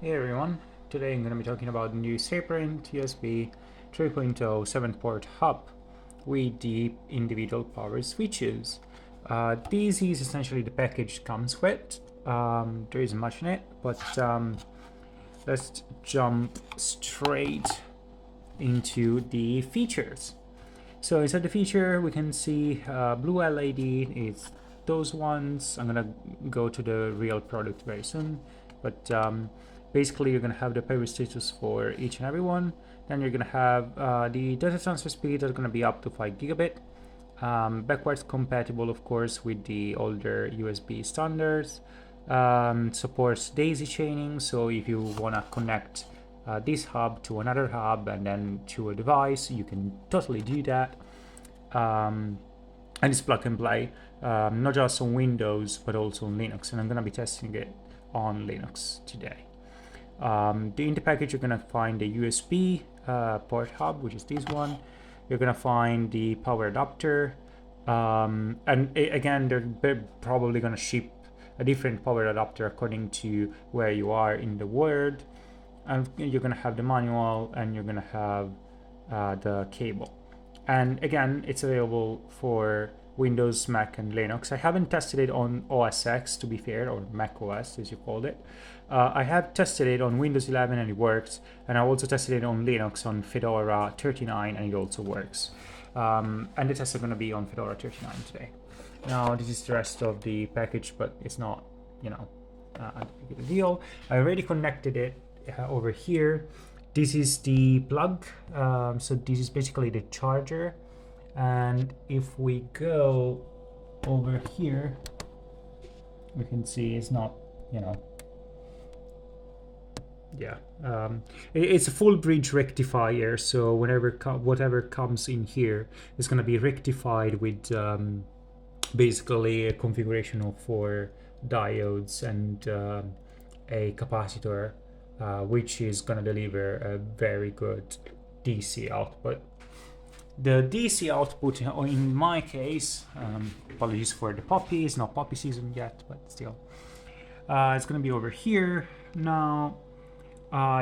Hey everyone, today I'm going to be talking about the new Sabrent USB 3.0 7-port hub with the individual power switches. This is essentially the package comes with. There isn't much in it, but let's jump straight into the features. So inside the feature we can see blue LED is those ones. I'm gonna go to the real product very soon, but basically you're gonna have the power status for each and every one. Then you're gonna have the data transfer speed that's gonna be up to 5 gigabit, backwards compatible of course with the older USB standards. Supports daisy chaining, so if you wanna connect this hub to another hub and then to a device, you can totally do that. And it's plug and play, not just on Windows but also on Linux, and I'm going to be testing it on Linux today. In the package you're going to find the USB port hub, which is this one. You're going to find the power adapter, and again they're probably going to ship a different power adapter according to where you are in the world. And you're going to have the manual, and you're going to have the cable. And again, it's available for Windows, Mac, and Linux. I haven't tested it on OS X, to be fair, or Mac OS as you called it. I have tested it on Windows 11 and it works, and I also tested it on Linux on Fedora 39 and it also works. And the tests are going to be on Fedora 39 today. Now this is the rest of the package, but it's not, a big deal. I already connected it over here. This is the plug, so this is basically the charger, and if we go over here we can see it's not, it's a full bridge rectifier, so whatever comes in here is going to be rectified with basically a configuration of 4 diodes and a capacitor, which is going to deliver a very good DC output. The DC output in my case, apologies for the poppy, it's not poppy season yet, but still, it's going to be over here. Now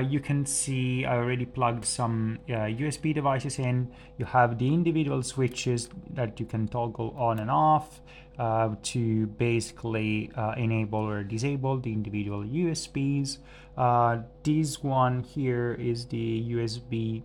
you can see I already plugged some USB devices in. You have the individual switches that you can toggle on and off to basically enable or disable the individual USBs. This one here is the USB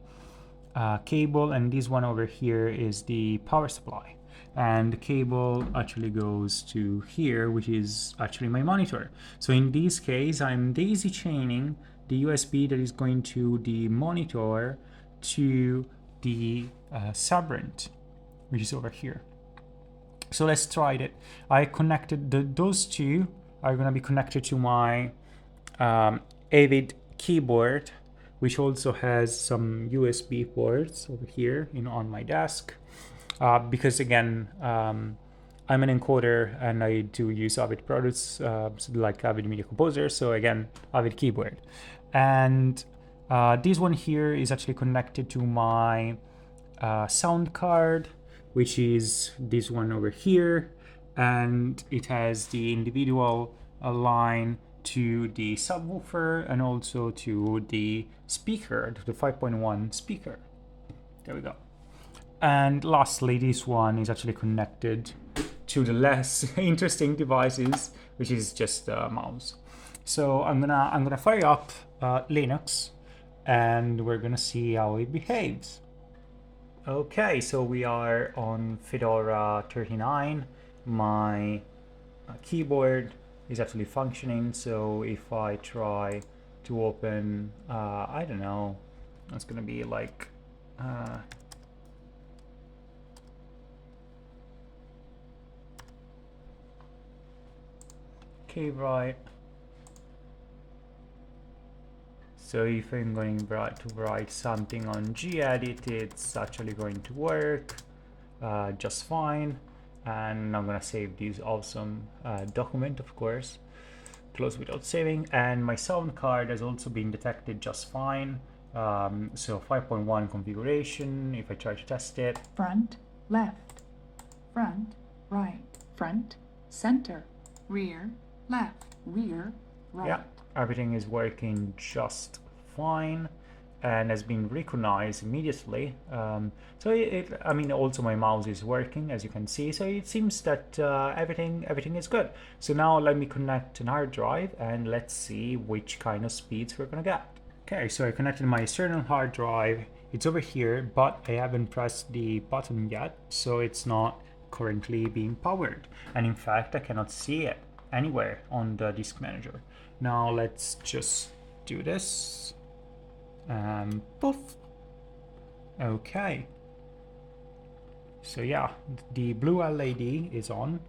cable, and this one over here is the power supply. And the cable actually goes to here, which is actually my monitor. So in this case, I'm daisy chaining the USB that is going to the monitor to the Sabrent, which is over here. So let's try it. I connected those two are going to be connected to my AVID Keyboard, which also has some USB ports over here on my desk, because again I'm an encoder and I do use AVID products, like AVID Media Composer, so again AVID Keyboard. And this one here is actually connected to my sound card, which is this one over here, and it has the individual line to the subwoofer and also to the speaker, to the 5.1 speaker. There we go. And lastly, this one is actually connected to the less interesting devices, which is just a mouse. So I'm gonna fire up Linux, and we're gonna see how it behaves. Okay, so we are on Fedora 39. My keyboard is actually functioning, so if I try to open, I don't know, it's gonna be like okay, right. So if I'm going to write something on gedit, it's actually going to work just fine. And I'm gonna save this awesome document, of course. Close without saving. And my sound card has also been detected just fine. So 5.1 configuration, if I try to test it. Front, left, front, right, front, center, rear, left, rear, right. Yeah, everything is working just fine and has been recognized immediately. So I mean, also my mouse is working, as you can see. So it seems that everything is good. So now let me connect an hard drive and let's see which kind of speeds we're gonna get. Okay, so I connected my external hard drive. It's over here, but I haven't pressed the button yet, so it's not currently being powered. And in fact, I cannot see it anywhere on the disk manager. Now let's just do this. Poof. Okay. So yeah, the blue LED is on,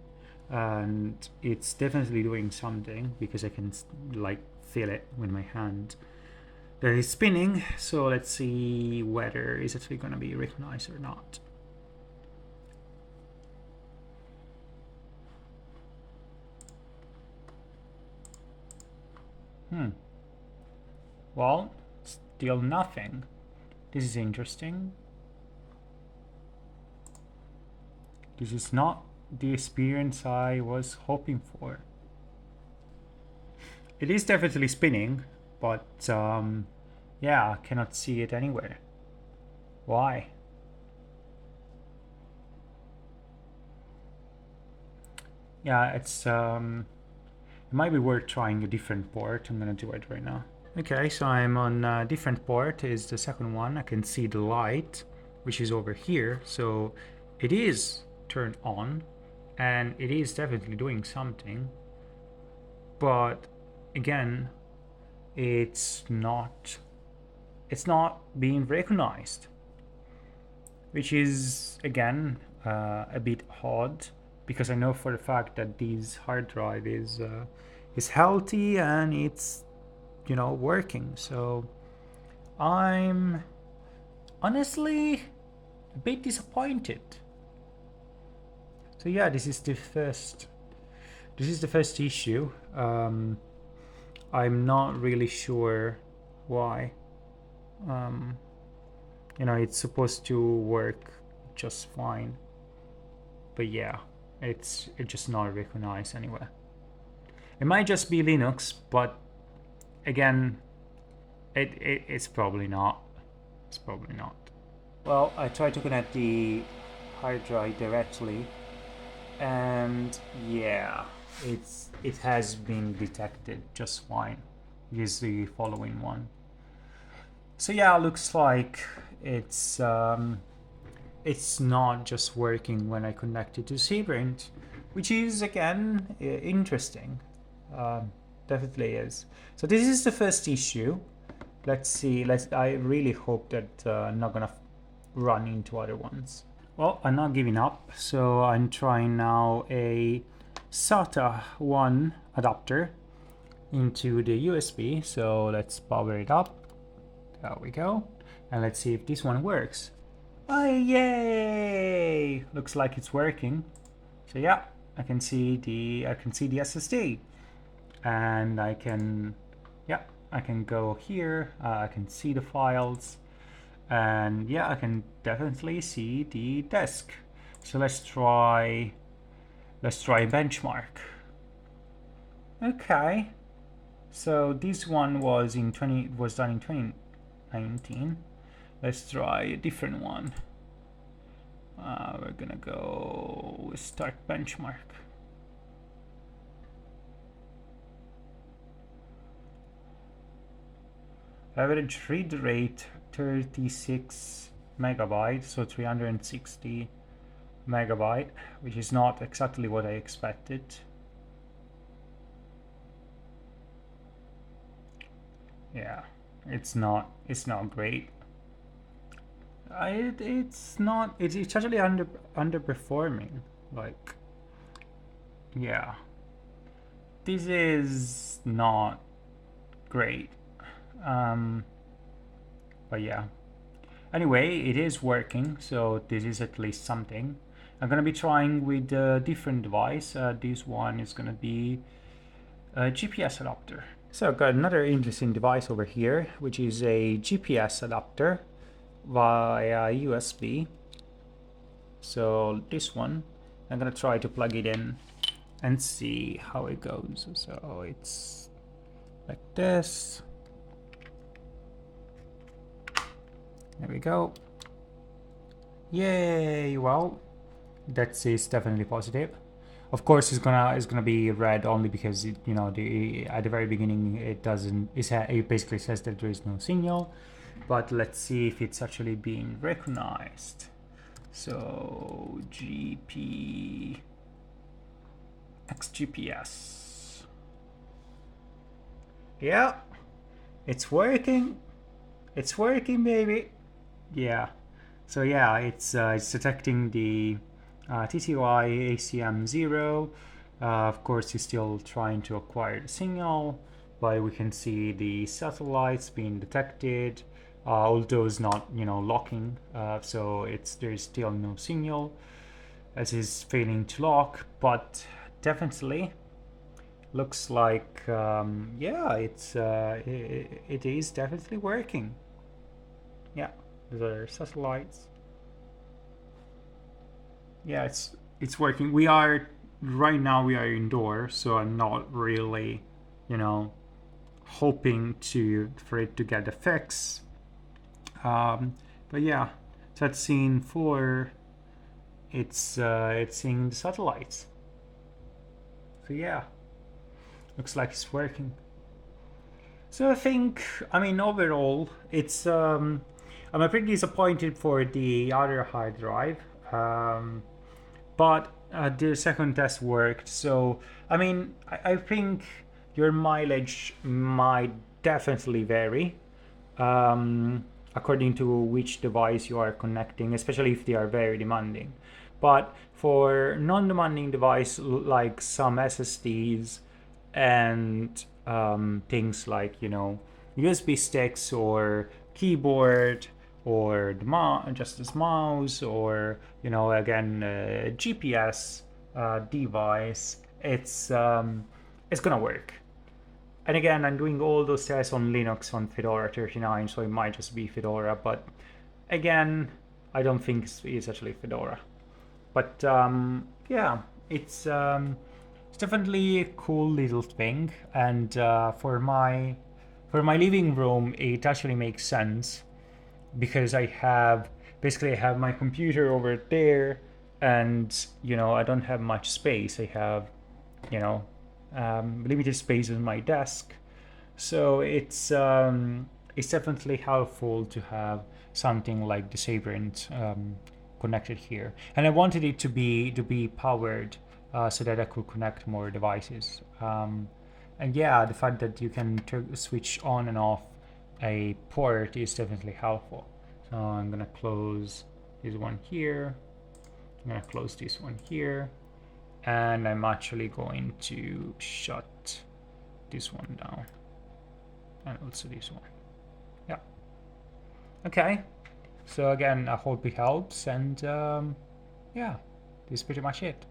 and it's definitely doing something because I can like feel it with my hand. That is spinning. So let's see whether it's actually going to be recognized or not. Well, still nothing. This is interesting. This is not the experience I was hoping for. It is definitely spinning, but yeah, I cannot see it anywhere. Why? Yeah, it might be worth trying a different port. I'm gonna do it right now. Okay, so I'm on a different port, is the second one. I can see the light, which is over here. So it is turned on, and it is definitely doing something. But again, it's not being recognized, which is again a bit odd, because I know for a fact that this hard drive is healthy and it's, you know, working. So I'm honestly a bit disappointed. So yeah, this is the first issue. I'm not really sure why. You know, it's supposed to work just fine, but yeah, it's just not recognized anywhere. It might just be Linux, but again, it's probably not. It's probably not. Well, I tried to connect the hard drive directly, and yeah, it has been detected just fine. It is the following one. So yeah, looks like it's not just working when I connect it to Sabrent, which is again interesting. Definitely is. So this is the first issue. Let's see. I really hope that I'm not gonna run into other ones. Well, I'm not giving up, so I'm trying now a SATA 1 adapter into the USB. So let's power it up. There we go. And let's see if this one works. Oh, yay! Looks like it's working. So yeah, I can see the SSD, and I can go here. I can see the files, and yeah, I can definitely see the disk. So let's try benchmark. Okay, so this one was done in 2019. Let's try a different one. We're gonna go start benchmark. Average read rate 36 megabytes, so 360 megabyte, which is not exactly what I expected. Yeah, it's not great. It's actually underperforming. Like, yeah, this is not great. But yeah, anyway, it is working, so this is at least something. I'm gonna be trying with a different device. This one is gonna be a GPS adapter. So I've got another interesting device over here, which is a GPS adapter via USB. So this one, I'm gonna try to plug it in and see how it goes. So it's like this. There we go. Yay! Well, that is definitely positive. Of course, it's gonna be red only because it, you know, at the very beginning it doesn't. It basically says that there is no signal. But let's see if it's actually being recognized. So GP XGPS. Yeah, it's working. It's working, baby. Yeah. So yeah, it's detecting the TTY ACM0. Of course, it's still trying to acquire the signal, but we can see the satellites being detected. Although it's not, you know, locking, so there's still no signal, as is failing to lock. But definitely looks like yeah, it is definitely working. Yeah, those are satellites. Yeah, it's working. Right now we are indoors, so I'm not really, you know, hoping for it to get a fix. But yeah, that's scene 4. It's seeing the satellites. So yeah, looks like it's working. So I think, I mean, overall, I'm pretty disappointed for the other hard drive, but the second test worked. So I mean, I think your mileage might definitely vary. According to which device you are connecting, especially if they are very demanding. But for non-demanding device like some SSDs and things like, you know, USB sticks or keyboard or just this mouse, or, you know, again, GPS device, it's gonna work. And again, I'm doing all those tests on Linux on Fedora 39, so it might just be Fedora. But again, I don't think it's actually Fedora. But yeah, it's definitely a cool little thing. And for my living room, it actually makes sense because I have my computer over there, and you know, I don't have much space. I have, you know, limited space on my desk, so it's definitely helpful to have something like the Sabrent connected here. And I wanted it to be powered so that I could connect more devices. And yeah, the fact that you can switch on and off a port is definitely helpful. So I'm gonna close this one here. I'm gonna close this one here, and I'm actually going to shut this one down, and also this one. Yeah. Okay. So again, I hope it helps, and yeah, this is pretty much it.